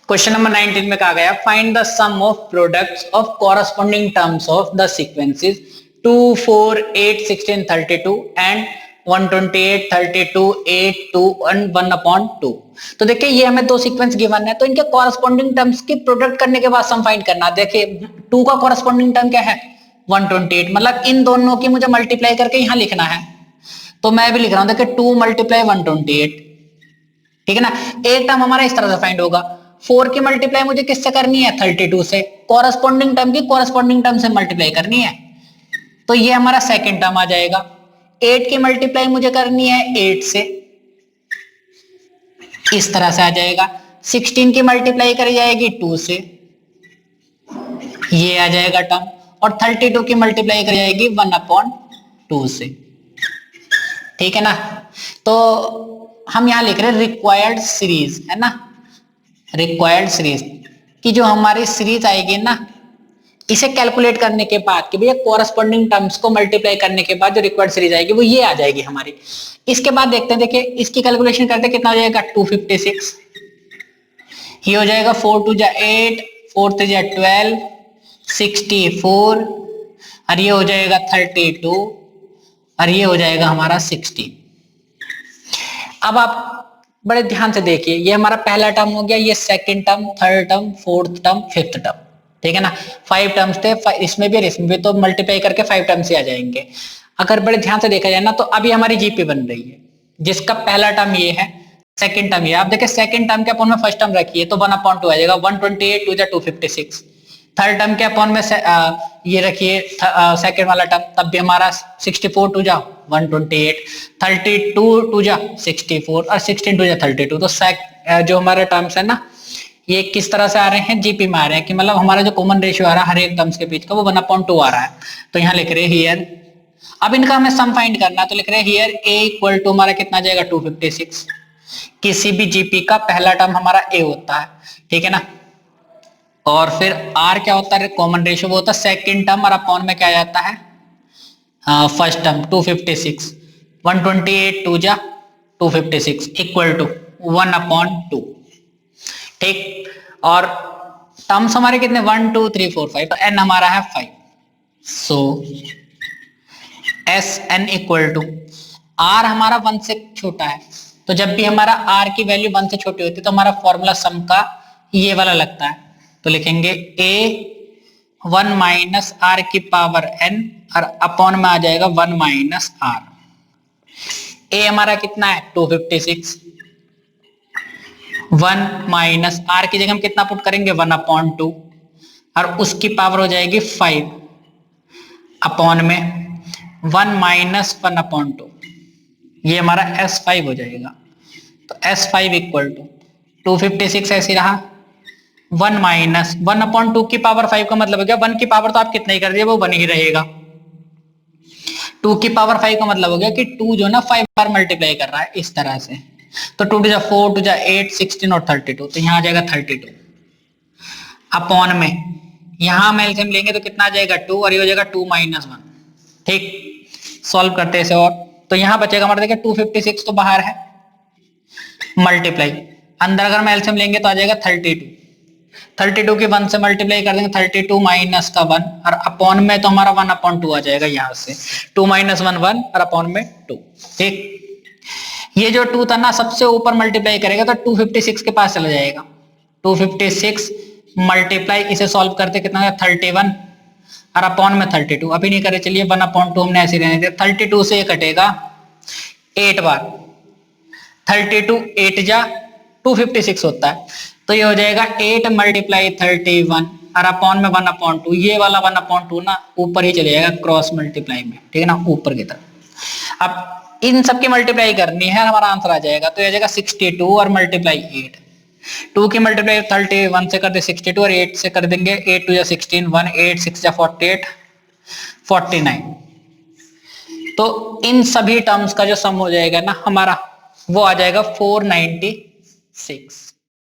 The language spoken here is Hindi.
क्वेश्चन नंबर 19 में कहा गया find the sum of products of corresponding terms of the sequences 2 4 8 16 32 and 128 32 8 2 and 1/2। तो देखिए ये हमें दो सीक्वेंस गिवन है, तो इनके कॉरस्पॉन्डिंग टर्म्स की प्रोडक्ट करने के बाद सम फाइंड करना। देखिए 2 का कॉरस्पॉन्डिंग टर्म क्या है 128, मतलब इन दोनों की मुझे मल्टीप्लाई करके यहां लिखना है, तो मैं भी लिख रहा हूं देखिए 2 × 128, ठीक है ना। एक टर्म हमारा इस तरह से फाइंड होगा, 4 की मल्टीप्लाई मुझे किससे करनी है 32 से, कॉरस्पॉन्डिंग टर्म की कॉरस्पॉन्डिंग टर्म से मल्टीप्लाई करनी है, तो ये हमारा सेकंड टर्म आ जाएगा। 8 की मल्टीप्लाई मुझे करनी है 8 से, इस तरह से आ जाएगा। 16 की मल्टीप्लाई करी जाएगी 2 से, ये आ जाएगा टर्म, और 32 की मल्टीप्लाई करी जाएगी 1/2 से, ठीक है ना। तो हम यहां लिख रहे हैं रिक्वायर्ड सीरीज, है ना, रिक्वायर्ड सीरीज की जो हमारी सीरीज आएगी ना, इसे कैलकुलेट करने के बाद कि भैया कॉरस्पॉन्डिंग टर्म्स को मल्टीप्लाई करने के बाद जो रिक्वायर्ड सीरीज आएगी वो ये आ जाएगी हमारी। इसके बाद देखते हैं, देखिए इसकी कैलकुलेशन करते हैं, कितना हो जाएगा 256, ये हो जाएगा 4 2 जा 8 4 3 जा 12 64, और ये हो जाएगा 32, और ये हो जाएगा हमारा 60। अब आप बड़े ध्यान से देखिए, ये हमारा पहला टर्म हो गया, ये second term, third term, fourth term, fifth term, ठीक है ना। 5 टर्म्स थे, इसमें भी और इसमें भी, तो मल्टीप्लाई करके 5 टर्म्स ही आ जाएंगे। अगर बड़े ध्यान से देखा जाए ना, तो अभी हमारी जीपी बन रही है, जिसका पहला टर्म ये है, सेकंड टर्म ये। आप देखिए सेकंड टर्म के अपॉन में फर्स्ट टर्म रखिए तो 1/2 आ जाएगा, 128 2 256। थर्ड टर्म के अपॉन में ये रखिए सेकंड वाला टर्म, तब भी हमारा 64 2 जा 128, 32 2 जा 64, और 16 2 जा 32। तो जो हमारे टर्म्स है ना, ये किस तरह से आ रहे हैं, जीपी में आ रहे हैं, कि मतलब हमारा जो कॉमन रेशियो आ रहा है हर एक टर्म्स के बीच का, वो 1/2 आ रहा है। तो यहाँ लिख रहे हैं हियर, अब इनका हमें सम फाइंड करना है, तो लिख रहे हैं हियर a इक्वल टू हमारा कितना जाएगा 256। किसी भी जीपी का पहला टर्म हमारा a होता है, ठीक है ना, और फिर r क्या होता है, कॉमन रेशियो वो होता है सेकंड टर्म, और अपॉन में क्या जाता है फर्स्ट टर्म 256, 128 2 जा 256 इक्वल टू 1/2, ठीक। और टर्म्स हमारे कितने 1 2 3 4 5, तो n हमारा है 5, so S N equal to, R हमारा 1 से छोटा है, तो जब भी हमारा r की वैल्यू 1 से छोटी होती है तो हमारा फॉर्मूला सम का ये वाला लगता है, तो लिखेंगे a 1 माइनस आर की पावर n, और अपॉन में आ जाएगा 1 माइनस आर। a हमारा कितना है 256, 1 माइनस आर की जगह हम कितना पुट करेंगे 1/2, और उसकी पावर हो जाएगी 5, अपॉन में 1 माइनस 1/2, ये हमारा S5 हो जाएगा। तो S5 इक्वल टू 256 ऐसे रहा, 1 माइनस 1/2 की पावर 5 का मतलब हो गया 1 की पावर तो आप कितना ही कर दिए वो 1 ही रहेगा, 2 की पावर 5 का मतलब हो गया कि 2 जो ना 5 बार मल्टीप्लाई कर रहा है इस तरह से, तो 2 2 जा 4 2 जा 8 16 और 32, तो यहाँ आ जाएगा 32, अपॉन में यहां हम एलसीएम लेंगे तो कितना आ जाएगा 2, और ये हो जाएगा 2 माइनस 1, ठीक। सॉल्व करते हैं इसे, और तो यहां बचेगा हमारा देखिए 256 तो बाहर है, मल्टीप्लाई अंदर अगर हम एलसीएम लेंगे तो आ जाएगा 32 की 1 से मल्टीप्लाई कर देंगे 32 माइनस का 1, और अपॉन में तो हमारा 1/2 आ जाएगा, यहां से 2 माइनस 1 1, और अपॉन में 2, ठीक। ये जो 2 था ना सबसे ऊपर मल्टीप्लाई करेगा तो 256 के पास चला जाएगा, 256 मल्टीप्लाई, इसे सॉल्व करते कितना है 31, और अपॉन में 32, अभी नहीं करे चलिए 1/2 हमने ऐसे रहने दिया, 32 से ये कटेगा 8 बार, 32 8 जा 256 होता है, तो ये हो जाएगा 8 मल्टीप्लाई 31, और अपॉन में 1/2, ये वाला 1/2 ना ऊपर ही चले जाएगा क्रॉस मल्टीप्लाई में, ठीक है ना, ऊपर की तरफ। अब इन सबकी मल्टीप्लाई करनी है, हमारा आंसर आ जाएगा, तो ये आ जाएगा 62 और मल्टीप्लाई 8, 2 की मल्टीप्लाई 31 से कर दे 62, और 8 से कर देंगे 8 2 जा 16, 1 8 6 जा 48 49, तो इन सभी टर्म्स का जो सम हो जाएगा ना हमारा वो आ जाएगा 496।